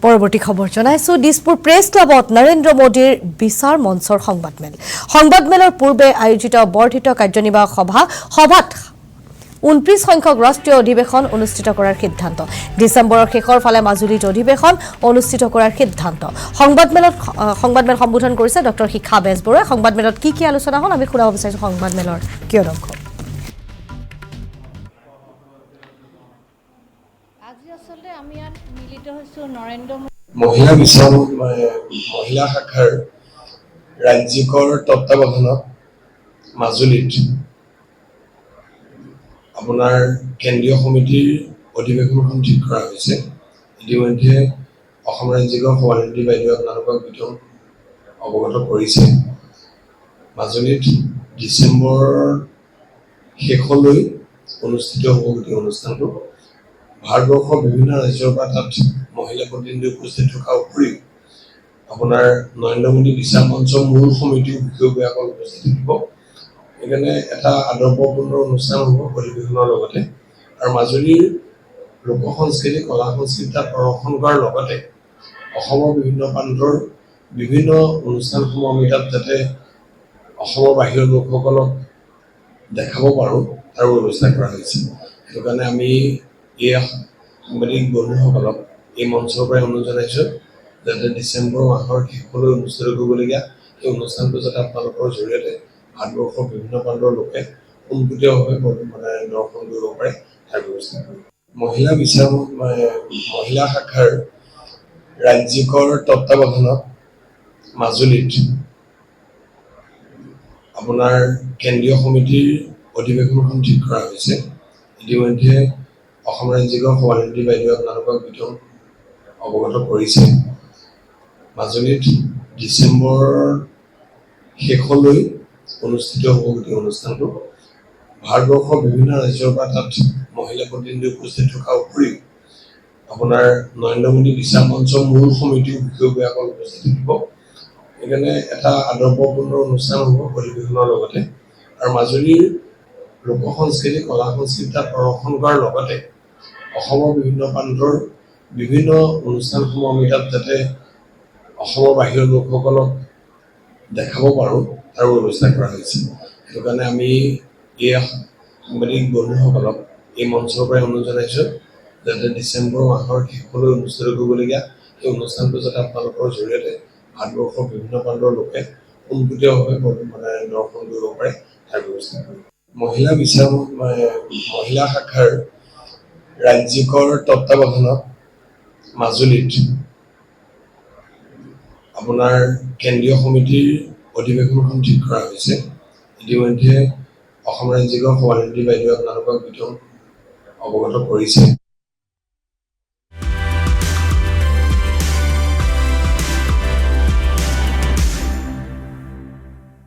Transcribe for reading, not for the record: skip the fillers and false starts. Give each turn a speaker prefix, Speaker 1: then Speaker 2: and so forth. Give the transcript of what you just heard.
Speaker 1: পৰৱৰ্তী খবৰ জনাইছো দিছপুৰ প্ৰেছ ক্লাবত নৰেন্দ্ৰ মোদীৰ বিচাৰ মঞ্চৰ সংবাদমেলৰ পূৰ্বে আয়োজিত বৰ্ধিত কাৰ্যনিৰ্বাহক সভাত 29 সংখ্যক ৰাষ্ট্ৰীয় অধিৱেশন অনুষ্ঠিত কৰাৰ সিদ্ধান্ত ডিসেম্বৰৰ শেষৰ ফালে মাজুলীত অধিৱেশন অনুষ্ঠিত কৰাৰ সিদ্ধান্ত সংবাদমেল সম্বোধন কৰিছে ডক্টৰ শিখা বেজবৰুৱাই সংবাদমেলত কি আলোচনা হ'ল আমি শুনাব বিচাৰিছো সংবাদমেলৰ কিয় অংশ
Speaker 2: আজি আসলে আমি ইয়াত মিলিত হৈছো নৰেন্দ্ৰ
Speaker 3: মহিলা বিচাৰ মহিলা শাখাৰ ৰাজ্যিকৰ তত্ত্বাৱধানত মাজুলীত আপোনাৰ কেন্দ্ৰীয় সমিতিৰ অধিৱেশনখন ঠিক কৰা হৈছে ইতিমধ্যে অসম ৰাজ্যিকৰ সভানেত্ৰী বাইদেউ আপোনালোকক বিতং অৱগত কৰিছে মাজুলীত ডিচেম্বৰৰ শেষলৈ অনুষ্ঠিত হ'ব গোটেই অনুষ্ঠানটো ভাৰতবৰ্ষৰ বিভিন্ন ৰাজ্যৰ পৰা তাত মহিলা প্ৰতিনিধি উপস্থিত থকাৰ উপৰিও আপোনাৰ নৰেন্দ্ৰ মোদী বিচাৰ মঞ্চৰ মূল সমিতিৰ বিষয়ববীয়াসকল উপস্থিত থাকিব সেইকাৰণে এটা আদৰ্শপূৰ্ণ অনুষ্ঠান হ'ব অধিৱেশনৰ লগতে আৰু মাজুলীৰ লোক সংস্কৃতি কলা সংস্কৃতি তাত প্ৰদৰ্শন কৰাৰ লগতে অসমৰ বিভিন্ন প্ৰান্তৰ বিভিন্ন অনুষ্ঠানসমূহ আমি তাত যাতে অসমৰ বাহিৰৰ লোকসকলক দেখাব পাৰোঁ তাৰ ব্যৱস্থা কৰা হৈছে সেইটো কাৰণে আমি এই সাংবাদিক বন্ধুসকলক এই মঞ্চৰ পৰাই অনুৰোধ জনাইছোঁ যাতে ডিচেম্বৰ মাহৰ শেষলৈ অনুষ্ঠিত কৰিবলগীয়া এই অনুষ্ঠানটো যাতে আপোনালোকৰ জৰিয়তে ভাৰতবৰ্ষৰ বিভিন্ন প্ৰান্তৰ লোকে পোনপটীয়াভাৱে দৰ্শন কৰিব পাৰে তাৰ ব্যৱস্থা কৰিব মহিলা শাখাৰ ৰাজ্যিকৰ তত্ত্বাৱধানত মাজুলীত আপোনাৰ কেন্দ্ৰীয় সমিতিৰ অধিৱেশনখন ঠিক কৰা হৈছে ইতিমধ্যে অসম ৰাজ্যিকৰ সভানেত্ৰী বাইদেউ আপোনালোকক বিতং অৱগত কৰিছে মাজুলীত ডিচেম্বৰৰ শেষলৈ অনুষ্ঠিত হ'ব গোটেই অনুষ্ঠানটো ভাৰতবৰ্ষৰ বিভিন্ন ৰাজ্যৰ পৰা তাত মহিলা প্ৰতিনিধি উপস্থিত থকাৰ উপৰিও আপোনাৰ নৰেন্দ্ৰ মোদী বিচাৰ মঞ্চৰ মূল সমিতিৰ বিষয়ববীয়াসকল উপস্থিত থাকিব সেইকাৰণে এটা আদৰ্শপূৰ্ণ অনুষ্ঠান হ'ব অধিৱেশনৰ লগতে আৰু মাজুলীৰ লোক সংস্কৃতি কলা সংস্কৃতি তাত প্ৰদৰ্শন কৰাৰ লগতে অসমৰ বিভিন্ন প্ৰান্তৰ বিভিন্ন অনুষ্ঠানসমূহ আমি তাত যাতে অসমৰ বাহিৰৰ লোকসকলক দেখাব পাৰোঁ তাৰ ব্যৱস্থা কৰা হৈছে সেইটো কাৰণে আমি এই সাংবাদিক বন্ধুসকলক এই মঞ্চৰ পৰাই অনুৰোধ জনাইছোঁ যাতে ডিচেম্বৰ মাহৰ শেষলৈ অনুষ্ঠিত কৰিবলগীয়া এই অনুষ্ঠানটো যাতে আপোনালোকৰ জৰিয়তে ভাৰতবৰ্ষৰ বিভিন্ন প্ৰান্তৰ লোকে পোনপটীয়াভাৱে দৰ্শন কৰিব পাৰে তাৰ ব্যৱস্থা কৰিব মহিলা শাখাৰ ৰাজ্যিকৰ তত্ত্বাৱধানত মাজুলীত আপোনাৰ কেন্দ্ৰীয় সমিতিৰ অধিৱেশনখন ঠিক কৰা হৈছে ইতিমধ্যে অসম ৰাজ্যিকৰ সভানেত্ৰী বাইদেউ আপোনালোকক বিতং অৱগত কৰিছে